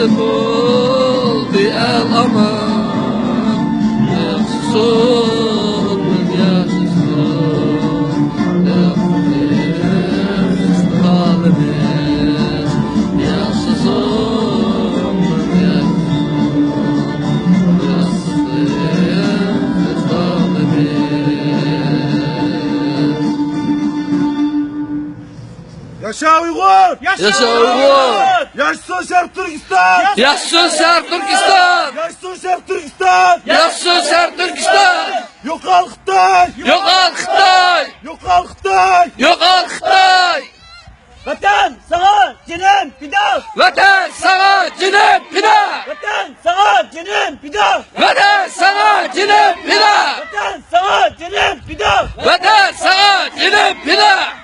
تدخل بالأمان يخصون من يخصون ظالمين يخصون من يخصون ظالمين. Yaşa Uygur! Yaşa Uygur! Yaşasın Şerif Türkistan! Yaşasın Şerif Türkistan! Yaşasın Şerif Türkistan! Yaşasın Şerif Türkistan! Yok al Xitay! Yok al Xitay! Yok al Xitay! Yok al Xitay! Vatan sana cinem fida! Vatan sana cinem fida! Vatan sana cinem fida! Vatan sana cinem fida! Vatan sana cinem fida! Vatan sana cinem fida!